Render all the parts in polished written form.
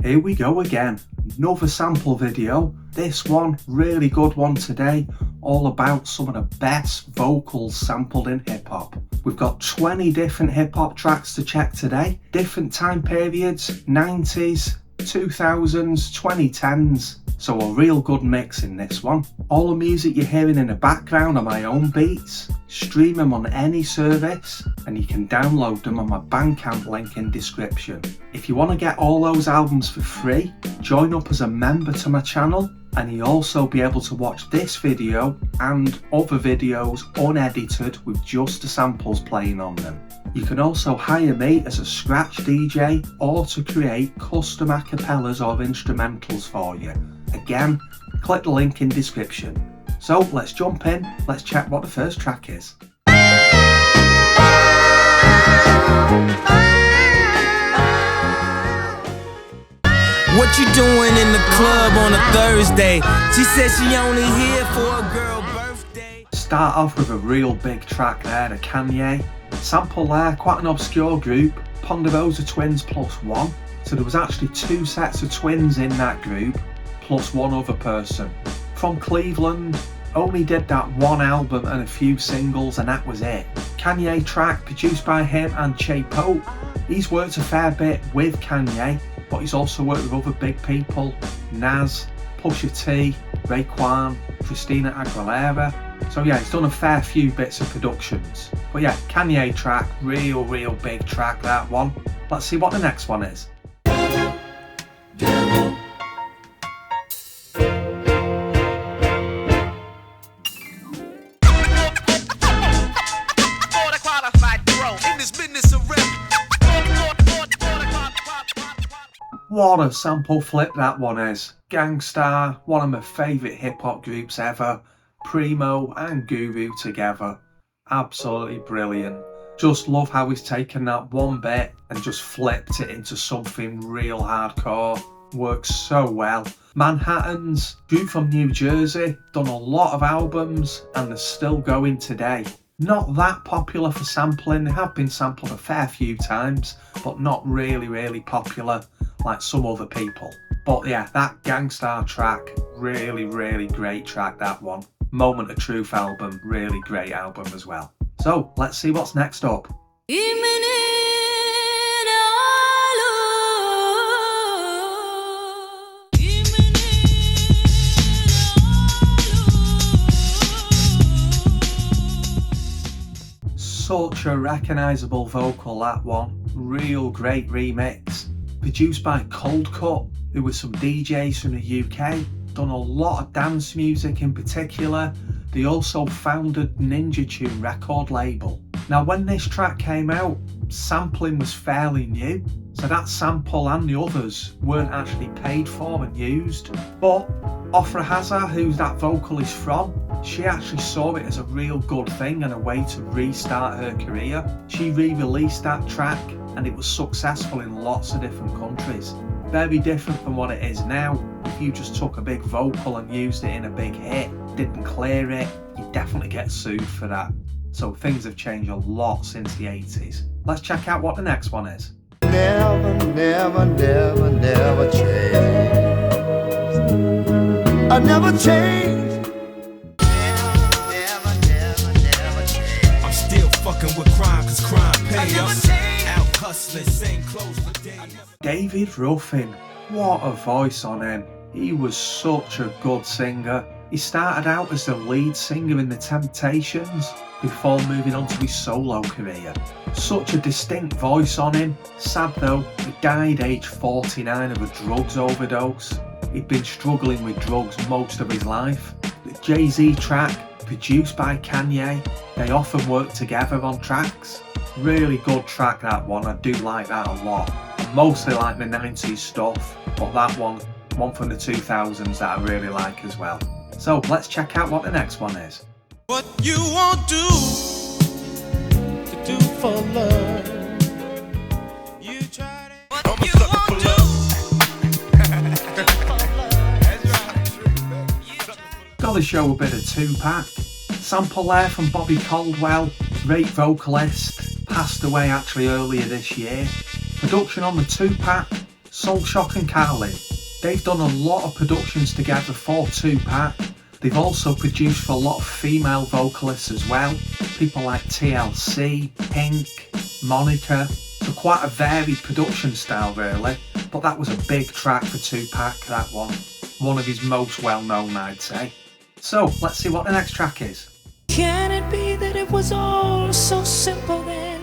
Here we go again, another sample video. This one, really good one today, all about some of the best vocals sampled in hip hop. We've got 20 different hip hop tracks to check today, different time periods, 90s, 2000s, 2010s. So a real good mix in this one. All the music you're hearing in the background are my own beats. Stream them on any service and you can download them on my Bandcamp link in description. If you want to get all those albums for free, join up as a member to my channel and you'll also be able to watch this video and other videos unedited with just the samples playing on them. You can also hire me as a scratch DJ or to create custom acapellas or instrumentals for you. Again, click the link in description. So let's jump in, let's check what the first track is. What you doing in the club on a Thursday? She said she only here for a girl birthday. Start off with a real big track there, the Kanye. Sample there, quite an obscure group, Ponderosa Twins plus one. So there was actually two sets of twins in that group, plus one other person. From Cleveland, only did that one album and a few singles and that was it. Kanye track produced by him and Che Pope. He's worked a fair bit with Kanye, but he's also worked with other big people, Nas, Pusha T, Raekwon, Christina Aguilera. So yeah, he's done a fair few bits of productions. But yeah, Kanye track, real big track that one. Let's see what the next one is. What a sample flip that one is. Gang Starr, one of my favourite hip hop groups ever. Primo and Guru together. Absolutely brilliant. Just love how he's taken that one bit and just flipped it into something real hardcore. Works so well. Manhattans, group from New Jersey, done a lot of albums and they're still going today. Not that popular for sampling, they have been sampled a fair few times, but not really popular like some other people. But yeah, that Gang Starr track, really great track that one. Moment of Truth album, really great album as well. So let's see what's next up. Such a recognisable vocal that one, real great remix. Produced by Cold Cut, who were some DJs from the UK, done a lot of dance music in particular. They also founded Ninja Tune record label. Now when this track came out, sampling was fairly new, so that sample and the others weren't actually paid for and used. But Ofra Hazard, who that vocal is from, she actually saw it as a real good thing and a way to restart her career. She re-released that track and it was successful in lots of different countries. Very different from what it is now. If you just took a big vocal and used it in a big hit, didn't clear it, you'd definitely get sued for that. So things have changed a lot since the 80s. Let's check out what the next one is. Never change. I never change. Never change. I'm still fucking with crime cause crime pay us. Out hustling, same clothes for days. David Ruffin, what a voice on him. He was such a good singer. He started out as the lead singer in The Temptations before moving on to his solo career. Such a distinct voice on him. Sad though, he died aged 49 of a drugs overdose. He'd been struggling with drugs most of his life. The Jay-Z track, produced by Kanye, they often work together on tracks. Really good track that one, I do like that a lot. I mostly like the 90s stuff, but that one from the 2000s that I really like as well. So let's check out what the next one is. What you won't do to do for love. You try to. What you won't do. Gotta show a bit of Tupac. Sample there from Bobby Caldwell, great vocalist, passed away actually earlier this year. Production on the Tupac, Soul Shock and Khalid. They've done a lot of productions together for Tupac. They've also produced for a lot of female vocalists as well. People like TLC, Pink, Monica. So quite a varied production style really. But that was a big track for Tupac, that one. One of his most well known, I'd say. So let's see what the next track is. Can it be that it was all so simple then?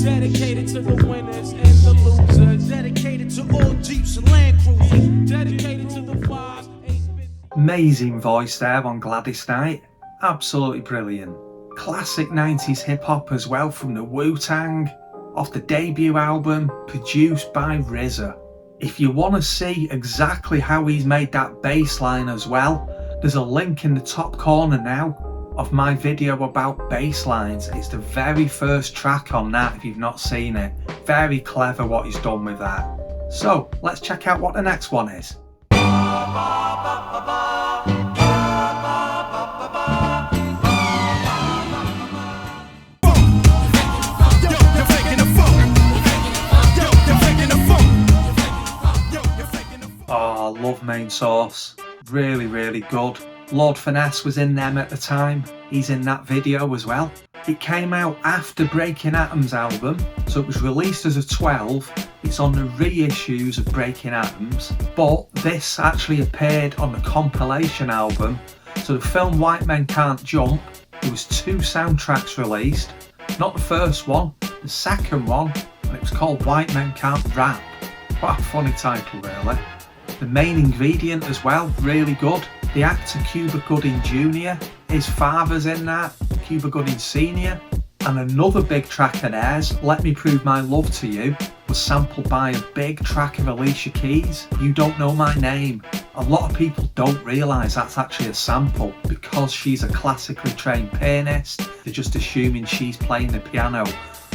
Dedicated to the winners and the losers. Dedicated to all Jeeps and Land Cruisers. Dedicated to the 5s, 8-bit. Amazing voice there on Gladys Knight. Absolutely brilliant. Classic 90s hip hop as well from the Wu-Tang. Off the debut album, produced by RZA. If you want to see exactly how he's made that bass line as well, there's a link in the top corner now of my video about bass lines. It's the very first track on that if you've not seen it. Very clever what he's done with that. So let's check out what the next one is. Oh, I love Main Source. Really, really good. Lord Finesse was in them at the time. He's in that video as well. It came out after Breaking Atoms album, so it was released as a 12. It's on the reissues of Breaking Atoms, but this actually appeared on the compilation album. So the film White Men Can't Jump, there was 2 soundtracks released. Not the first one, the second one, and it was called White Men Can't Rap. Quite a funny title really. The main ingredient as well, really good. The actor Cuba Gooding Jr., his father's in that, Cuba Gooding Sr. And another big track of theirs, Let Me Prove My Love to You, was sampled by a big track of Alicia Keys, You Don't Know My Name. A lot of people don't realise that's actually a sample because she's a classically trained pianist. They're just assuming she's playing the piano,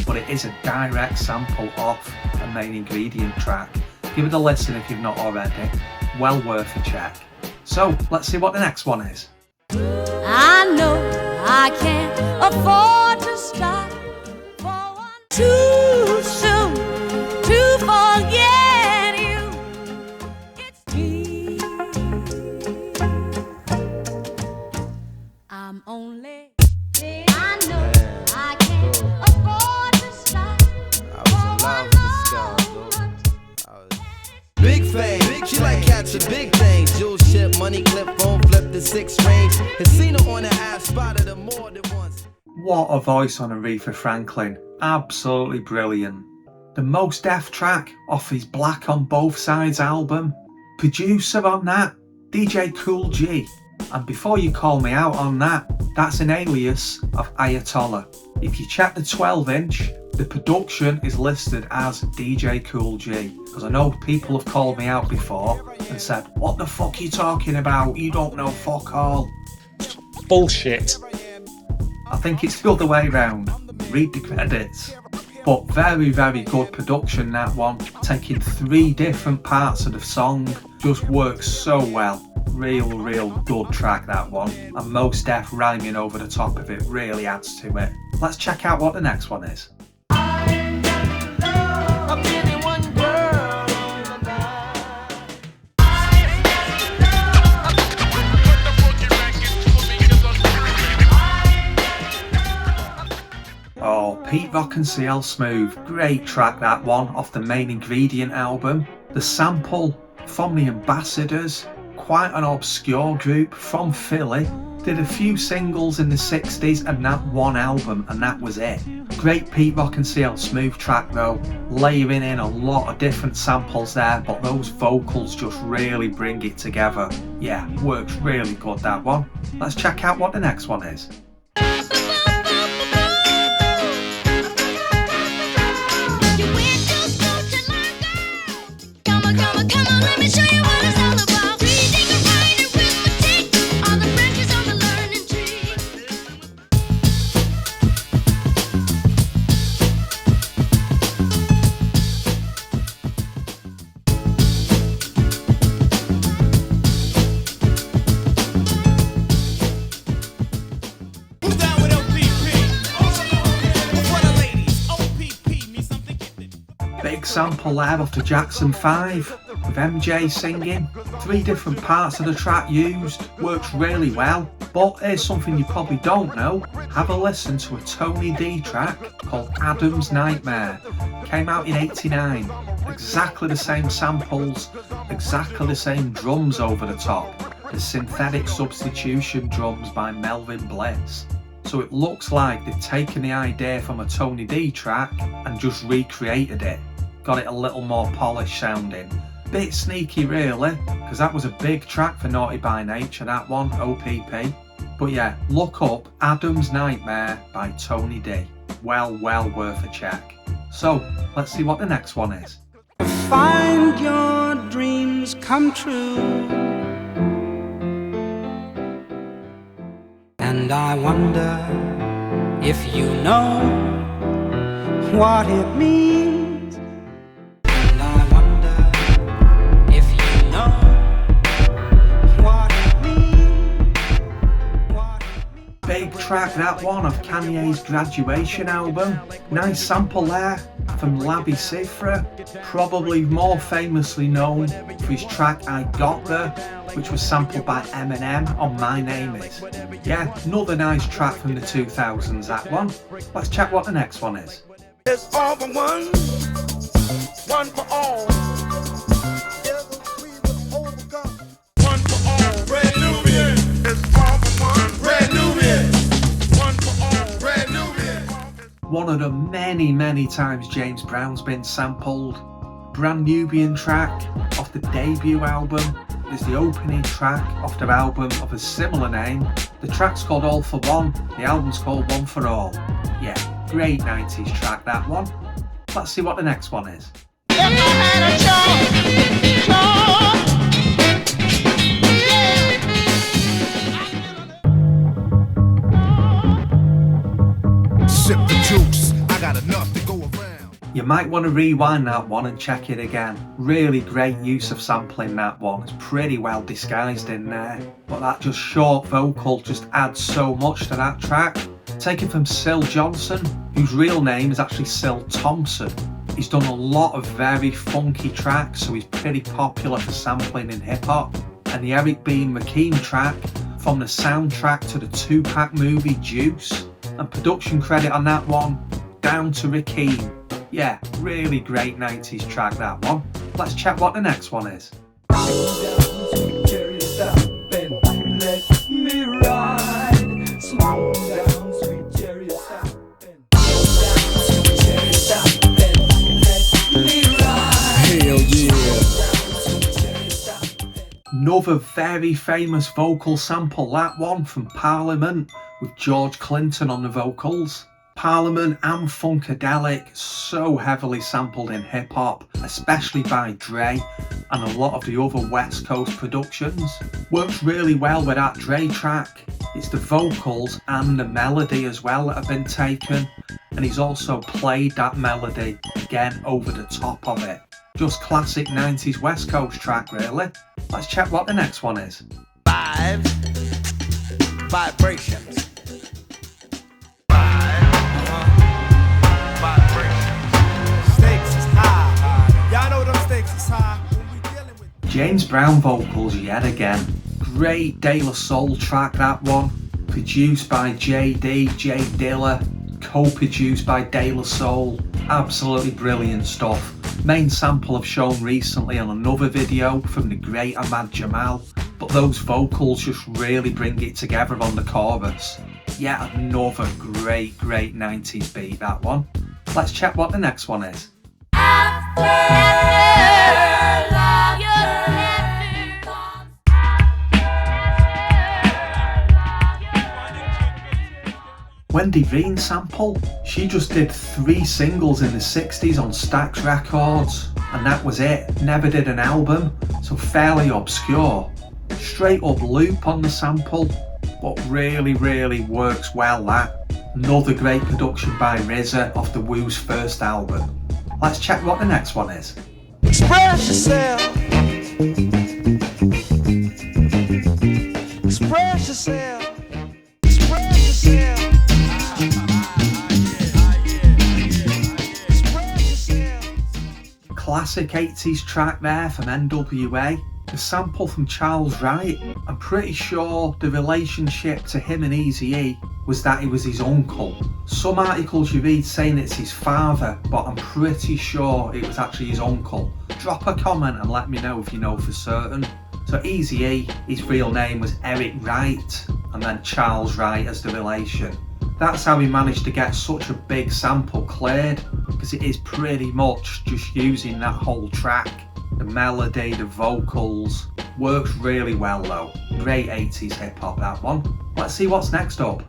but it is a direct sample off a main ingredient track. Give it a listen if you've not already. Well worth a check. So let's see what the next one is. I know I can't afford to stop for one too soon to forget you. It's me. I'm only. I know I can't afford to stop. Big fame, she like catching big things. Jewel ship, money clip, phone flip the 6 range. Has seen her on the app, spotted her more than once. What a voice on Aretha Franklin. Absolutely brilliant. The Mos Def track off his Black on Both Sides album. Producer on that, DJ Kool G. And before you call me out on that, that's an alias of Ayatollah. If you check the 12-inch, the production is listed as DJ Kool G. Because I know people have called me out before and said, what the fuck are you talking about? You don't know fuck all. Bullshit. I think it's the other way round. Read the credits. But very, very good production, that one. Taking 3 different parts of the song. Just works so well. Real good track, that one. And Mos Def rhyming over the top of it really adds to it. Let's check out what the next one is. Oh, Pete Rock and CL Smooth. Great track, that one, off the main ingredient album. The sample from the Ambassadors, quite an obscure group from Philly. Did a few singles in the 60s and that one album, and that was it. Great Pete Rock and CL Smooth track though, layering in a lot of different samples there, but those vocals just really bring it together. Yeah, works really good, that one. Let's check out what the next one is. sample there off the Jackson 5 with MJ singing. 3 different parts of the track used, works really well. But here's something you probably don't know. Have a listen to a Tony D track called Adam's Nightmare. Came out in '89. Exactly the same samples, exactly the same drums over the top. The synthetic substitution drums by Melvin Bliss. So it looks like they've taken the idea from a Tony D track and just recreated it. Got it a little more polished sounding. Bit sneaky really, because that was a big track for Naughty by Nature, that one, OPP. But yeah, look up Adam's Nightmare by Tony D. Well worth a check. So, let's see what the next one is. Find your dreams come true. And I wonder if you know what it means. And I wonder if you know what it means. Big track, that one, of Kanye's Graduation album. Nice sample there from Labby Cifra, probably more famously known for his track I Got There, which was sampled by Eminem on My Name Is. Yeah, another nice track from the 2000s, that one. Let's check what the next one is. It's all for one for all. One for all, Red Nubian. It's all for one, Red Nubian. One for all, Red Nubian. One of the many times James Brown's been sampled. Brand Nubian track off the debut album. Is the opening track off the album of a similar name. The track's called All For One, the album's called One For All. Yeah, great 90s track, that one. Let's see what the next one is. If I had a choice, sip the juice, I got enough to go around. You might want to rewind that one and check it again. Really great use of sampling that one. It's pretty well disguised in there. But that just short vocal just adds so much to that track. Taken from Syl Johnson, whose real name is actually Syl Thompson. He's done a lot of very funky tracks, so he's pretty popular for sampling in hip hop. And the Eric B Rakim track from the soundtrack to the Tupac movie Juice. And production credit on that one, down to Rakim. Yeah, really great 90s track, that one. Let's check what the next one is. Hell yeah. Another very famous vocal sample, that one, from Parliament with George Clinton on the vocals. Parliament and Funkadelic, so heavily sampled in hip hop, especially by Dre and a lot of the other West Coast productions. Works really well with that Dre track. It's the vocals and the melody as well that have been taken, and he's also played that melody again over the top of it. Just classic 90s West Coast track really. Let's check what the next one is. 5 vibrations. James Brown vocals yet again. Great De La Soul track, that one. Produced by J.D. J Dilla. Co-produced by De La Soul. Absolutely brilliant stuff. Main sample I've shown recently on another video from the great Ahmad Jamal. But those vocals just really bring it together on the chorus. Yet another great 90s beat, that one. Let's check what the next one is. Wendy Reen sample. She just did 3 singles in the 60s on Stax Records, and that was it. Never did an album, so fairly obscure. Straight up loop on the sample, but really works well, that. Another great production by RZA off the Wu's first album. Let's check what the next one is. Express yourself. Express yourself. Express yourself. classic 80s track there from NWA. The sample from Charles Wright. I'm pretty sure the relationship to him and Eazy-E was that he was his uncle. Some articles you read saying it's his father, but I'm pretty sure it was actually his uncle. Drop a comment and let me know if you know for certain. So Eazy-E, his real name was Eric Wright, and then Charles Wright as the relation. That's how he managed to get such a big sample cleared, because it is pretty much just using that whole track. The melody, the vocals, works really well though. Great 80s hip hop, that one. Let's see what's next up.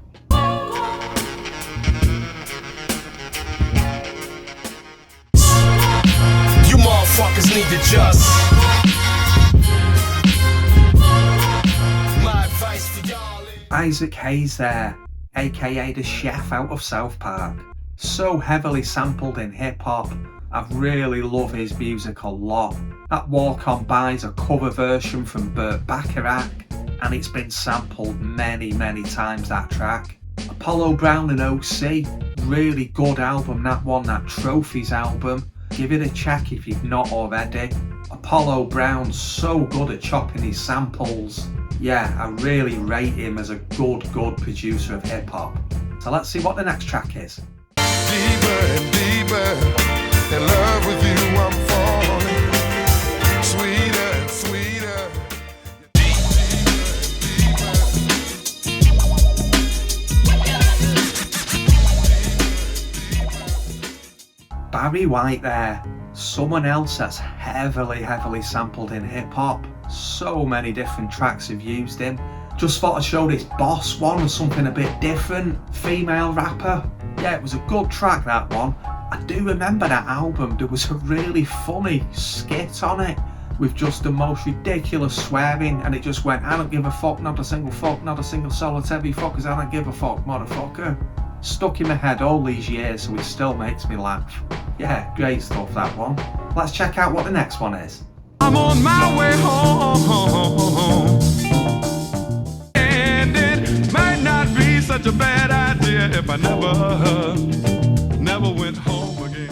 You motherfuckers need to just. My advice to y'all is Isaac Hayes there, aka the chef out of South Park. So heavily sampled in hip hop. I really love his music a lot. That Walk On By is a cover version from Burt Bacharach, and it's been sampled many times, that track. Apollo Brown and OC, really good album, that one, that Trophies album. Give it a check if you've not already. Apollo Brown's so good at chopping his samples. Yeah, I really rate him as a good producer of hip hop. So let's see what the next track is. deeper and deeper. In love with you, I'm falling. Sweeter and sweeter. Barry White there, someone else that's heavily sampled in hip hop. So many different tracks have used him. Just thought I'd show this Boss one as something a bit different. Female rapper. Yeah, it was a good track, that one. I do remember that album. There was a really funny skit on it with just the most ridiculous swearing, and it just went, I don't give a fuck, not a single fuck, not a single solitary fuck, 'cause I don't give a fuck, motherfucker. Stuck in my head all these years, so it still makes me laugh. Yeah, great stuff, that one. Let's check out what the next one is. I'm on my way home, and it might not be such a bad idea if I never went home again.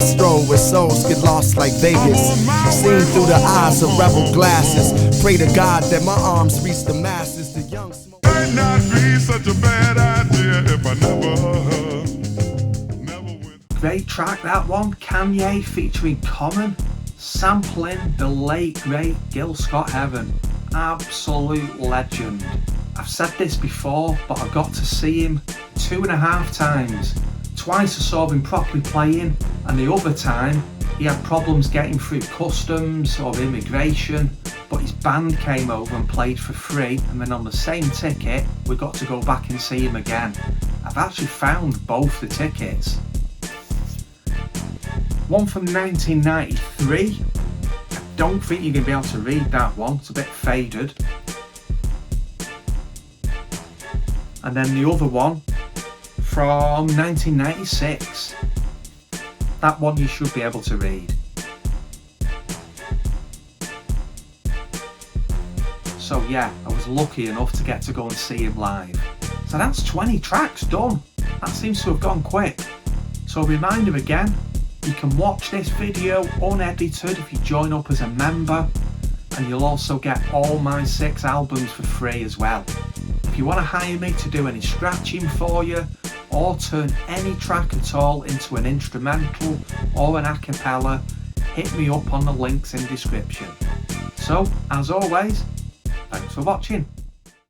Stroll where souls get lost like Vegas. Seen through the eyes of rebel glasses. Pray to God that my arms reach the masses. The young smoke. Might not be such a bad idea if I never went. Great track, that one. Kanye featuring Common, sampling the late great Gil Scott-Heron. Absolute legend. I've said this before, but I got to see him 2.5 times. Twice I saw him properly playing, and the other time he had problems getting through customs or immigration, but his band came over and played for free, and then on the same ticket we got to go back and see him again. I've actually found both the tickets. One from 1993. I don't think you're going to be able to read that one, it's a bit faded. And then the other one from 1996. That one you should be able to read. So yeah, I was lucky enough to get to go and see him live. So that's 20 tracks done. That seems to have gone quick. So a reminder again, you can watch this video unedited if you join up as a member, and you'll also get all my 6 albums for free as well. If you want to hire me to do any scratching for you, or turn any track at all into an instrumental or an a cappella, hit me up on the links in description. So, as always, thanks for watching.